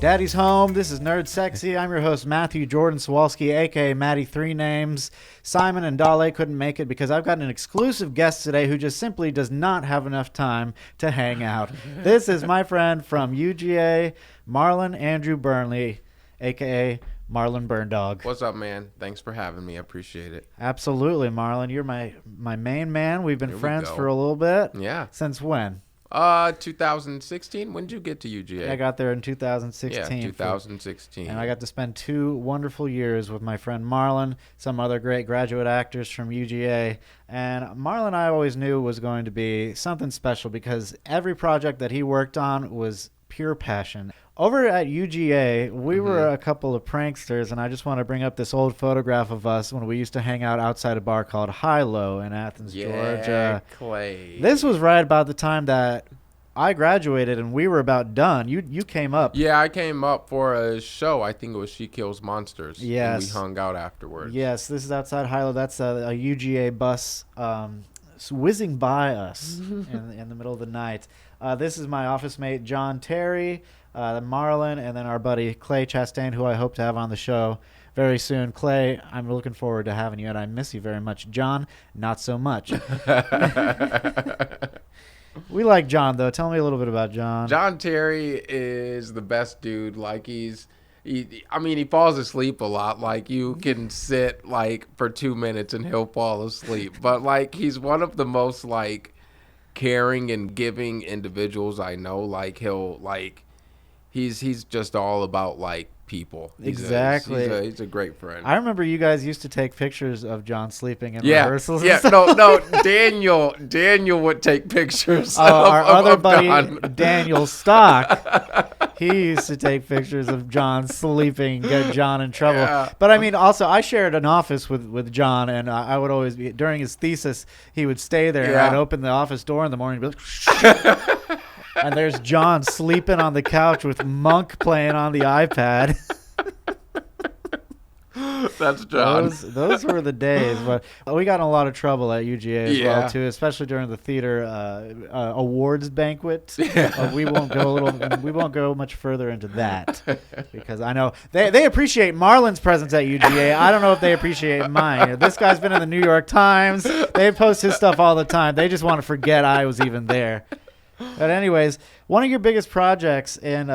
Daddy's home. This is NERDSEXY. I'm your host, Matthew Jordan Sawalski, a.k.a. Matty Three Names. Simon and Dale couldn't make it because I've got an exclusive guest today who just simply does not have enough time to hang out. This is my friend from UGA, Marlon Andrew Burnley, a.k.a. Marlon Burndog. What's up, man? Thanks for having me. I appreciate it. Absolutely, Marlon. You're my main man. We've been Here we friends go. for a little bit. Yeah. Since when? 2016. When did you get to UGA? I got there in 2016. Yeah, 2016. And I got to spend 2 wonderful years with my friend Marlon, some other great graduate actors from UGA. And Marlon, I always knew was going to be something special because every project that he worked on was pure passion. Over at UGA, we were a couple of pranksters, and I just want to bring up this old photograph of us when we used to hang out outside a bar called High-Low in Athens, Georgia. Clay. This was right about the time that I graduated and we were about done. You came up. Yeah, I came up for a show. I think it was She Kills Monsters. Yes. And we hung out afterwards. Yes, this is outside High-Low. That's a UGA bus whizzing by us in the middle of the night. This is my office mate, John Terry, Marlon, and then our buddy Clay Chastain, who I hope to have on the show very soon. Clay, I'm looking forward to having you, and I miss you very much. John, not so much. We like John, though. Tell me a little bit about John. John Terry is the best dude. Like, he falls asleep a lot. Like, you can sit, like, for 2 minutes and he'll fall asleep. But, like, he's one of the most, like, caring and giving individuals I know. Like, he's just all about, like, people. Exactly. He's a great friend. I remember you guys used to take pictures of John sleeping in rehearsals. Yeah, no, Daniel would take pictures. Our other of buddy, John. Daniel Stock, he used to take pictures of John sleeping, get John in trouble. Yeah. But I mean, also, I shared an office with John, and I would always be, during his thesis, he would stay there, and I'd open the office door in the morning and be like, and there's John sleeping on the couch with Monk playing on the iPad. That's John. Those were the days, but we got in a lot of trouble at UGA as well too, especially during the theater awards banquet. We won't go much further into that because I know they appreciate Marlon's presence at UGA. I don't know if they appreciate mine. This guy's been in the New York Times. They post his stuff all the time. They just want to forget I was even there. But anyways, one of your biggest projects at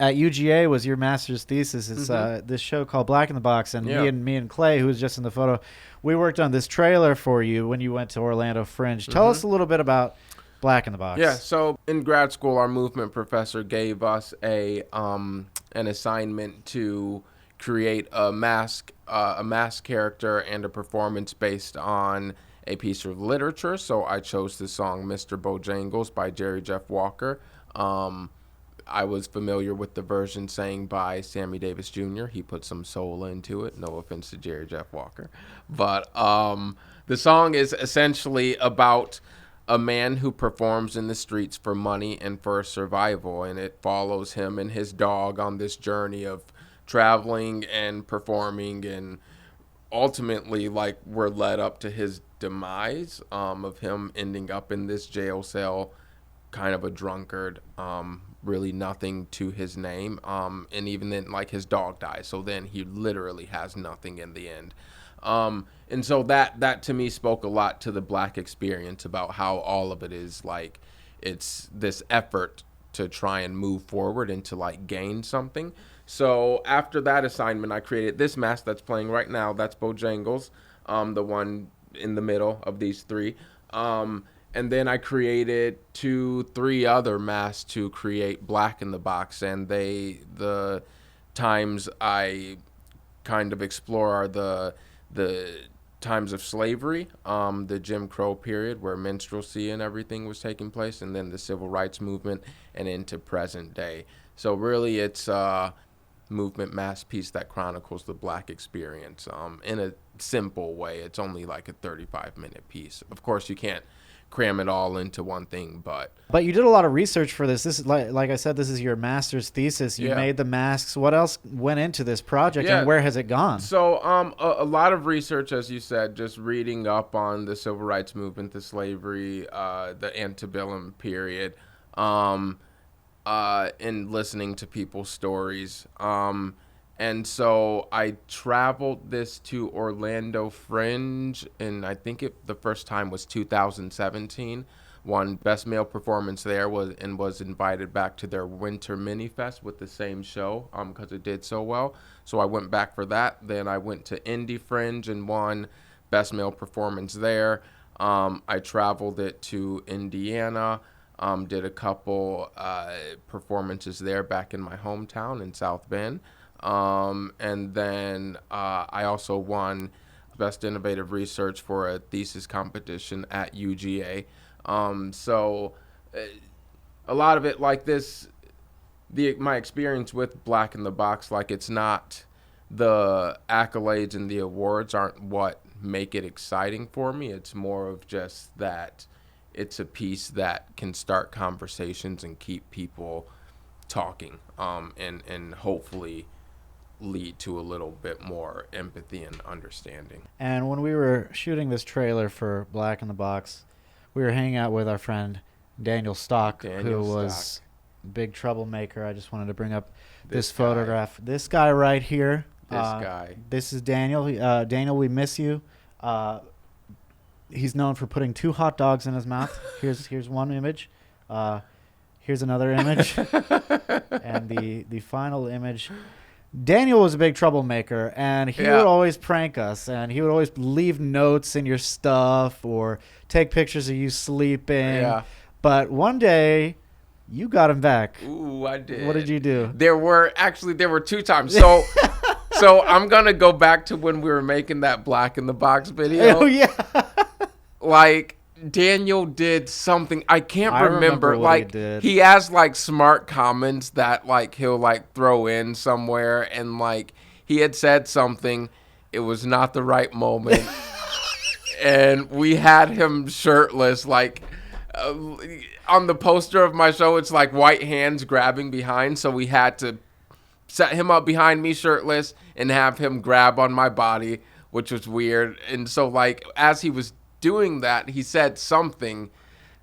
UGA was your master's thesis. It's this show called Black in the Box, and me and Clay, who was just in the photo, we worked on this trailer for you when you went to Orlando Fringe. Tell us a little bit about Black in the Box. Yeah, so in grad school, our movement professor gave us an assignment to create a mask character and a performance based on a piece of literature. So I chose the song Mr. Bojangles by Jerry Jeff Walker. I was familiar with the version sang by Sammy Davis Jr. He put some soul into it. No offense to Jerry Jeff Walker. But the song is essentially about a man who performs in the streets for money and for survival. And it follows him and his dog on this journey of traveling and performing, and ultimately, like, we're led up to his demise, of him ending up in this jail cell, kind of a drunkard, really nothing to his name, and even then, like, his dog dies, so then he literally has nothing in the end. And so that to me spoke a lot to the Black experience about how all of it is, like, it's this effort to try and move forward and to, like, gain something. So after that assignment, I created this mask that's playing right now. That's Bojangles, the one in the middle of these three. And then I created 2-3 other masks to create Black in the Box. And the times I kind of explore are the times of slavery, the Jim Crow period where minstrelsy and everything was taking place, and then the civil rights movement and into present day. So really it's movement mass piece that chronicles the Black experience in a simple way. It's only like a 35-minute piece. Of course, you can't cram it all into one thing. But you did a lot of research for this. This is like I said, this is your master's thesis. You made the masks. What else went into this project, and where has it gone? So a lot of research, as you said, just reading up on the civil rights movement, the slavery, the antebellum period, and listening to people's stories. And so I traveled this to Orlando Fringe, and I think the first time was 2017. Won Best Male Performance there, was invited back to their Winter Mini Fest with the same show because it did so well. So I went back for that. Then I went to Indie Fringe and won Best Male Performance there. I traveled it to Indiana. Did a couple performances there back in my hometown in South Bend. And then I also won Best Innovative Research for a thesis competition at UGA. So a lot of it like this, my experience with Black in the Box, like it's not the accolades and the awards aren't what make it exciting for me. It's more of just that it's a piece that can start conversations and keep people talking, and hopefully lead to a little bit more empathy and understanding. And when we were shooting this trailer for Black in the Box, we were hanging out with our friend Daniel Stock, who was a big troublemaker. I just wanted to bring up this photograph. This guy right here. This is Daniel. Daniel, we miss you. He's known for putting 2 hot dogs in his mouth. Here's one image. Here's another image. And the final image. Daniel was a big troublemaker, and he would always prank us, and he would always leave notes in your stuff or take pictures of you sleeping. Yeah. But one day, you got him back. Ooh, I did. What did you do? There were 2 times. So I'm going to go back to when we were making that Black in the Box video. Oh, yeah. Like, Daniel did something I can't remember. Like he has like smart comments that like he'll like throw in somewhere, and like he had said something, it was not the right moment, and we had him shirtless. Like on the poster of my show, it's like white hands grabbing behind, so we had to set him up behind me shirtless and have him grab on my body, which was weird. And so like as he was doing that, he said something,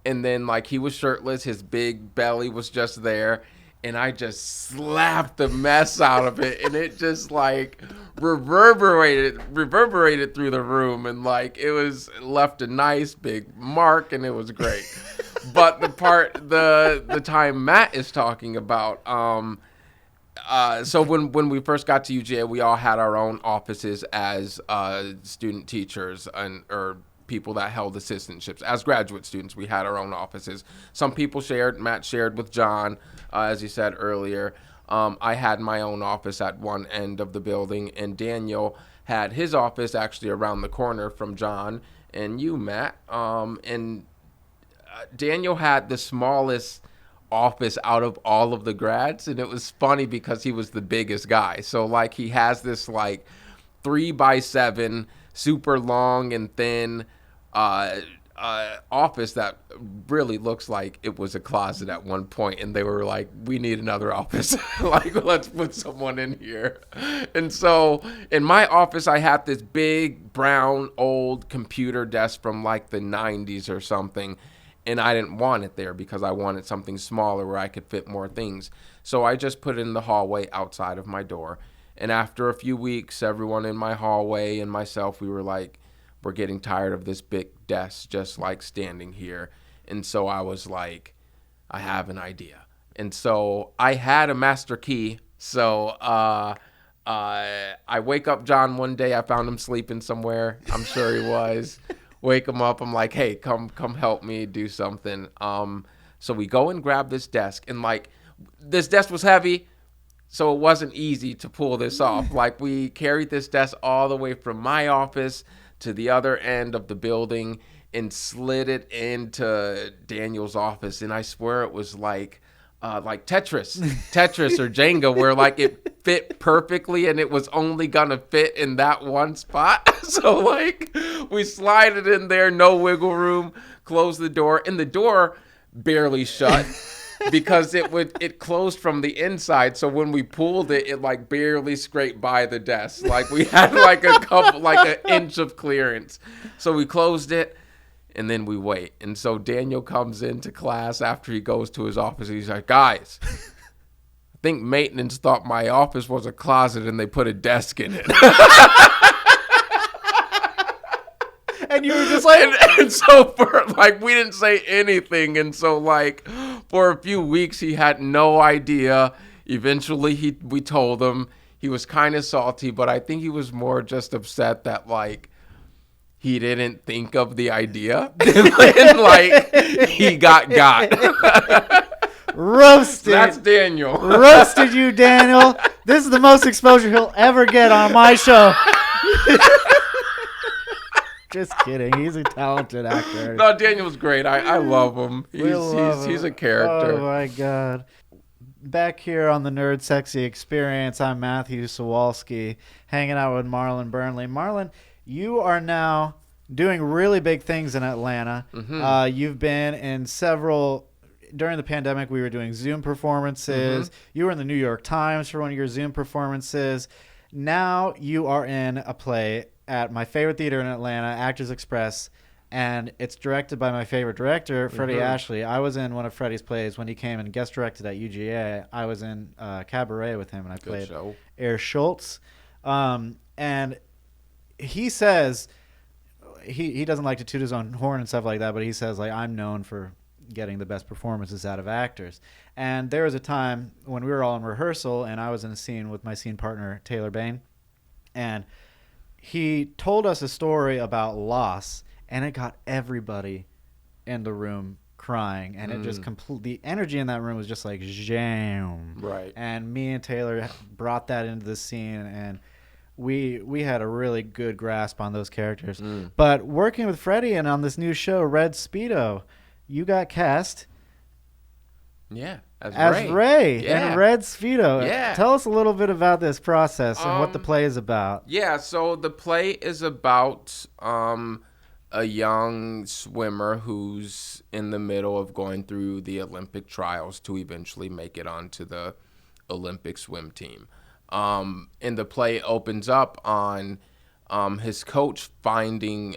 and then like he was shirtless, his big belly was just there, and I just slapped the mess out of it, and it just like reverberated through the room, and like it left a nice big mark, and it was great. But the time Matt is talking about, so when we first got to UGA, we all had our own offices as student teachers or people that held assistantships. As graduate students, we had our own offices. Some people Matt shared with John, as he said earlier. I had my own office at one end of the building, and Daniel had his office actually around the corner from John and you, Matt. And Daniel had the smallest office out of all of the grads, and it was funny because he was the biggest guy. So like he has this like 3x7 super long and thin office that really looks like it was a closet at one point, and they were like, we need another office. Like, let's put someone in here. And so in my office, I had this big brown old computer desk from like the 90s or something, and I didn't want it there because I wanted something smaller where I could fit more things. So I just put it in the hallway outside of my door. And after a few weeks, everyone in my hallway and myself, we were like, we're getting tired of this big desk just like standing here. And so I was like, I have an idea. And so I had a master key. So I wake up John one day. I found him sleeping somewhere. I'm sure he was. Wake him up. I'm like, hey, come help me do something. So we go and grab this desk. And like this desk was heavy, so it wasn't easy to pull this off. Like we carried this desk all the way from my office to the other end of the building and slid it into Daniel's office. And I swear it was like like Tetris or Jenga, where like it fit perfectly and it was only gonna fit in that one spot. So like we slide it in there, no wiggle room, close the door, and the door barely shut because it closed from the inside. So when we pulled it, it like barely scraped by the desk. Like we had like an inch of clearance. So we closed it. And then we wait. And so Daniel comes into class after he goes to his office. And he's like, guys, I think maintenance thought my office was a closet and they put a desk in it. And you were just like... And so for, like, we didn't say anything. And so, like, for a few weeks, he had no idea. Eventually, we told him. He was kind of salty, but I think he was more just upset that, like, he didn't think of the idea, and like he got. Roasted. That's Daniel. Roasted you, Daniel. This is the most exposure he'll ever get on my show. Just kidding. He's a talented actor. No, Daniel's great. I love him. He's a character. Oh my God. Back here on the NERDSEXY experience, I'm Matthew Sawalski, hanging out with Marlon Burnley. Marlon, you are now doing really big things in Atlanta. Mm-hmm. You've been in several... During the pandemic, we were doing Zoom performances. Mm-hmm. You were in the New York Times for one of your Zoom performances. Now you are in a play at my favorite theater in Atlanta, Actors Express, and it's directed by my favorite director, Freddie mm-hmm. Ashley. I was in one of Freddie's plays when he came and guest directed at UGA. I was in Cabaret with him, and I played Air Schultz. And he says he doesn't like to toot his own horn and stuff like that, but he says, like, I'm known for getting the best performances out of actors. And there was a time when we were all in rehearsal, and I was in a scene with my scene partner, Taylor Bain, and he told us a story about loss, and it got everybody in the room crying, and it just the energy in that room was just like jam. Right. And me and Taylor brought that into the scene, and we had a really good grasp on those characters. But working with Freddie and on this new show, Red Speedo, you got cast as Ray in Red Speedo. Yeah. Tell us a little bit about this process and what the play is about. Yeah, so the play is about a young swimmer who's in the middle of going through the Olympic trials to eventually make it onto the Olympic swim team. And the play opens up on his coach finding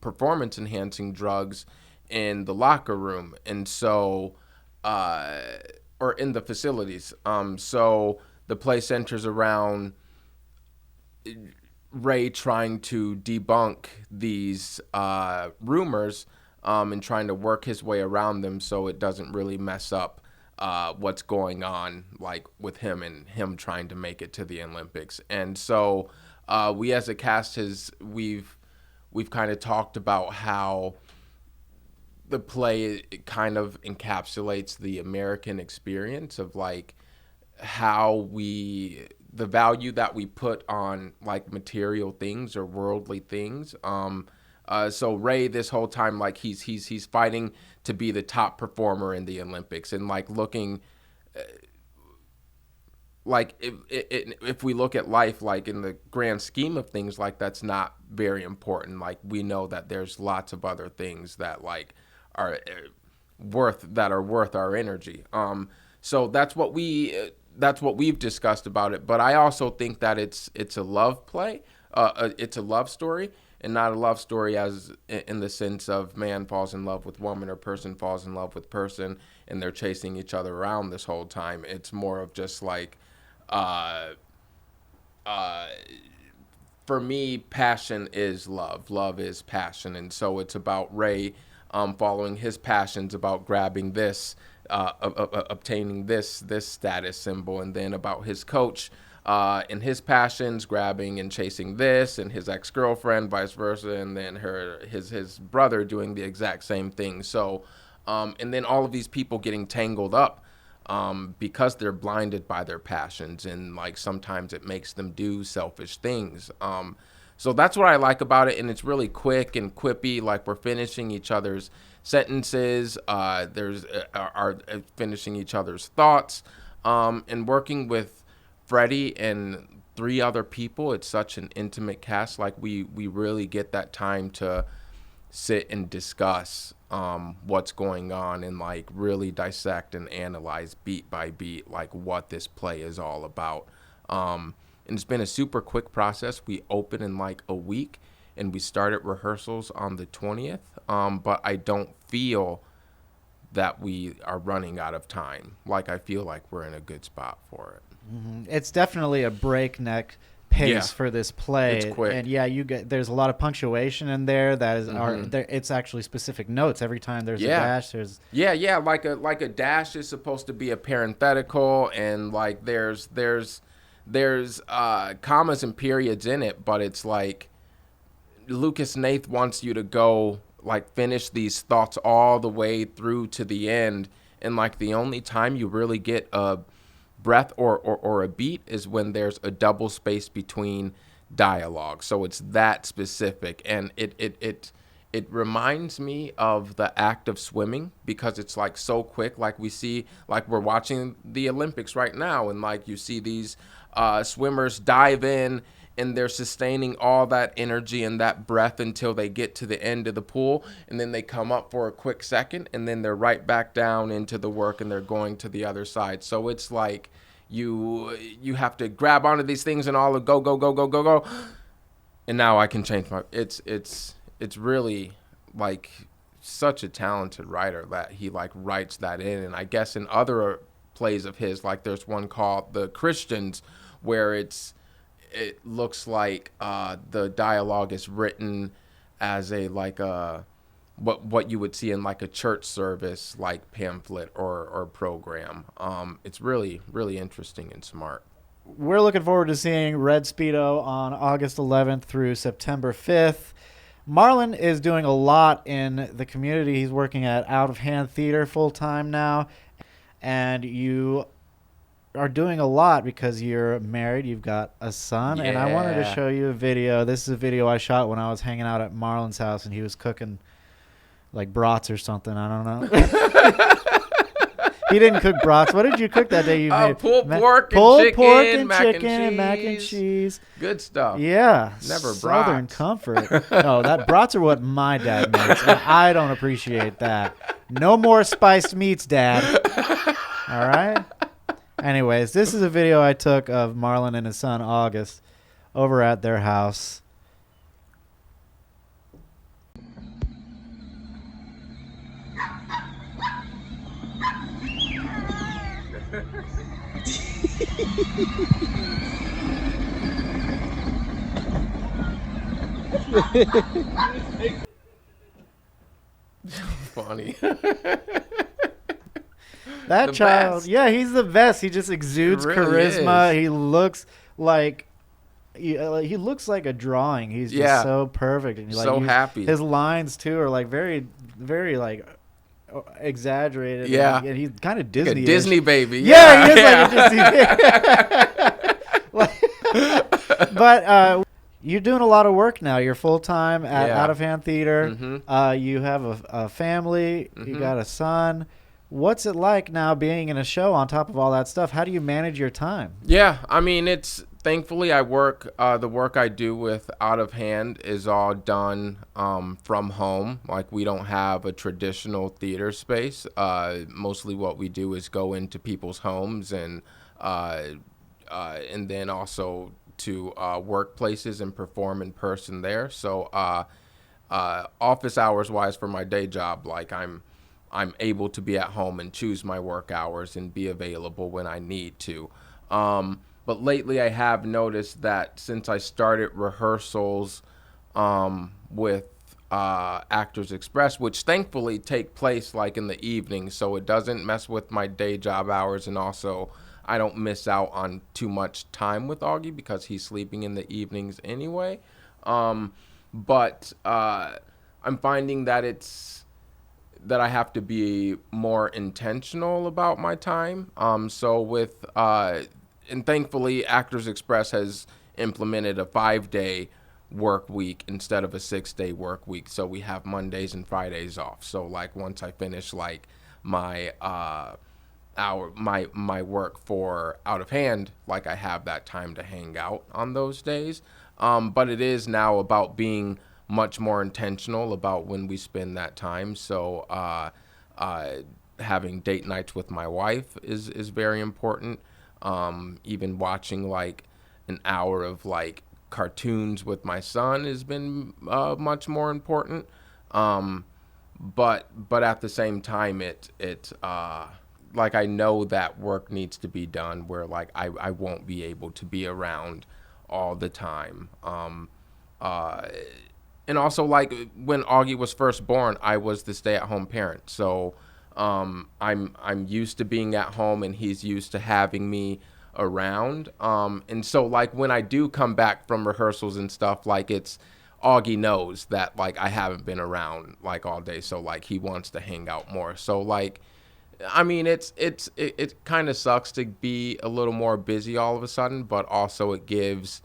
performance-enhancing drugs in the locker room, and so or in the facilities. So the play centers around Ray trying to debunk these rumors and trying to work his way around them so it doesn't really mess up what's going on, like with him and him trying to make it to the Olympics. And so we as a cast we've kind of talked about how the play kind of encapsulates the American experience of like how the value that we put on like material things or worldly things. So Ray, this whole time, like he's fighting to be the top performer in the Olympics, and like looking, like if we look at life, like in the grand scheme of things, like that's not very important. Like we know that there's lots of other things that like are worth our energy. So that's what we've discussed about it. But I also think that it's a love play. It's a love story, and not a love story as in the sense of man falls in love with woman or person falls in love with person and they're chasing each other around this whole time. It's more of just like, for me, passion is love. Love is passion. And so it's about Ray following his passions, about grabbing this, obtaining this status symbol, and then about his coach and his passions, grabbing and chasing this, and his ex-girlfriend, vice versa, and then his brother doing the exact same thing. So, and then all of these people getting tangled up because they're blinded by their passions, and like sometimes it makes them do selfish things. So that's what I like about it, and it's really quick and quippy. Like we're finishing each other's sentences. There's are finishing each other's thoughts, and working with Freddie and 3 other people. It's such an intimate cast. Like we really get that time to sit and discuss what's going on and like really dissect and analyze beat by beat like what this play is all about. And it's been a super quick process. We open in like a week and we started rehearsals on the 20th. But I don't feel that we are running out of time. Like I feel like we're in a good spot for it. It's definitely a breakneck pace for this play. It's quick. And there's a lot of punctuation in there that is it's actually specific notes every time there's a dash. There's like a dash is supposed to be a parenthetical, and like there's commas and periods in it, but it's like Lucas Hnath wants you to go like finish these thoughts all the way through to the end, and like the only time you really get a breath or a beat is when there's a double space between dialogue. So it's that specific, and it reminds me of the act of swimming because it's like so quick. Like we see, like we're watching the Olympics right now, and like you see these swimmers dive in and they're sustaining all that energy and that breath until they get to the end of the pool, and then they come up for a quick second, and then they're right back down into the work and they're going to the other side. So it's like you have to grab onto these things and all go, and now I can change my. It's really like such a talented writer that he like writes that in. And I guess in other plays of his, like there's one called The Christians, where it looks like the dialogue is written as a like a what you would see in like a church service like pamphlet or program. It's really, really interesting and smart. We're looking forward to seeing Red Speedo on August 11th through September 5th. Marlon is doing a lot in the community. He's working at Out of Hand Theater full time now, and you are doing a lot because you're married. You've got a son, and I wanted to show you a video. This is a video I shot when I was hanging out at Marlon's house, and he was cooking like brats or something. I don't know. He didn't cook brats. What did you cook that day? You made pulled pork and mac chicken, and cheese. Good stuff. Yeah, never Southern brats. comfort. No, that brats are what my dad makes, and I don't appreciate that. No more spiced meats, Dad. All right. Anyways, this is a video I took of Marlon and his son August over at their house. Funny. That The child, best. yeah, he's the best. He just exudes He really charisma. is. He looks like he looks like a drawing. He's just Yeah. so perfect, and So happy. His lines too are like very, very like exaggerated. Yeah. and he's kind of Like Disney. a Disney baby. Yeah, he is like a Disney. But you're doing a lot of work now. You're full time at Yeah. Out of Hand Theater. Mhm. You have a family. You Mhm. got a son. What's it like now being in a show on top of all that stuff? How do you manage your time? Yeah, I mean, it's thankfully I work. The work I do with Out of Hand is all done from home. Like we don't have a traditional theater space. Mostly what we do is go into people's homes and then also to workplaces and perform in person there. So office hours wise for my day job, like I'm able to be at home and choose my work hours and be available when I need to. But lately I have noticed that since I started rehearsals with Actors Express, which thankfully take place like in the evening, so it doesn't mess with my day job hours, and also I don't miss out on too much time with Augie because he's sleeping in the evenings anyway. But I'm finding that that I have to be more intentional about my time. So and thankfully Actors Express has implemented a 5-day work week instead of a 6-day work week. So we have Mondays and Fridays off. So like once I finish like my my work for Out of Hand, like I have that time to hang out on those days. But it is now about being much more intentional about when we spend that time. So having date nights with my wife is very important. Even watching like an hour of like cartoons with my son has been much more important. But at the same time, it like I know that work needs to be done where like I won't be able to be around all the time. And also like when Augie was first born, I was the stay-at-home parent. So I'm used to being at home and he's used to having me around. And so like when I do come back from rehearsals and stuff, like it's Augie knows that like I haven't been around like all day. So like he wants to hang out more. So like, I mean, it kind of sucks to be a little more busy all of a sudden, but also it gives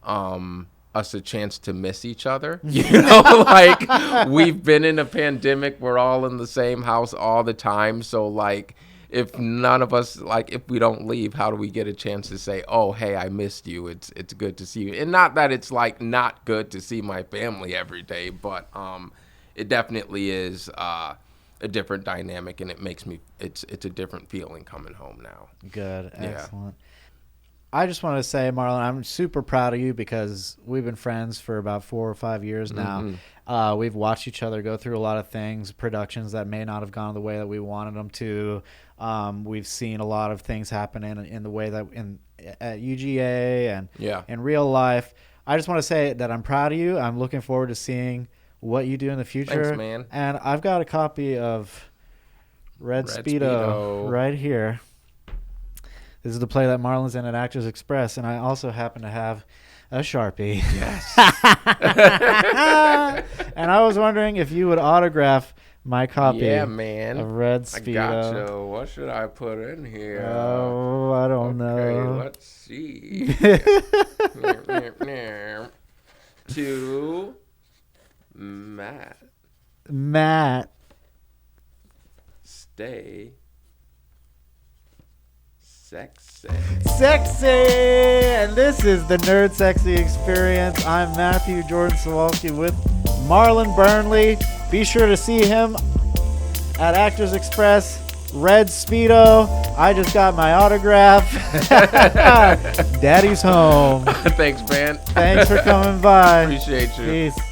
us a chance to miss each other. You know, like we've been in a pandemic. We're all in the same house all the time. So like if none of us, like if we don't leave, how do we get a chance to say, oh, hey, I missed you. It's good to see you. And not that it's like not good to see my family every day, but it definitely is a different dynamic, and it makes me, it's a different feeling coming home now. Good. Excellent. Yeah. I just want to say, Marlon, I'm super proud of you because we've been friends for about 4 or 5 years now. Mm-hmm. We've watched each other go through a lot of things, productions that may not have gone the way that we wanted them to. We've seen a lot of things happen in the way that at UGA and in real life. I just want to say that I'm proud of you. I'm looking forward to seeing what you do in the future. Thanks, man. And I've got a copy of Red Speedo right here. This is the play that Marlon's in at Actors Express, and I also happen to have a Sharpie. Yes. And I was wondering if you would autograph my copy of Red Speedo. I got you. What should I put in here? Oh, I don't know. Okay, let's see. To Matt. Stay sexy. And this is the NERDSEXY experience. I'm Matthew Jordan Sawalski with Marlon Burnley. Be sure to see him at Actors Express. Red Speedo. I just got my autograph. Daddy's home. Thanks, man. Thanks for coming by. Appreciate you. Peace.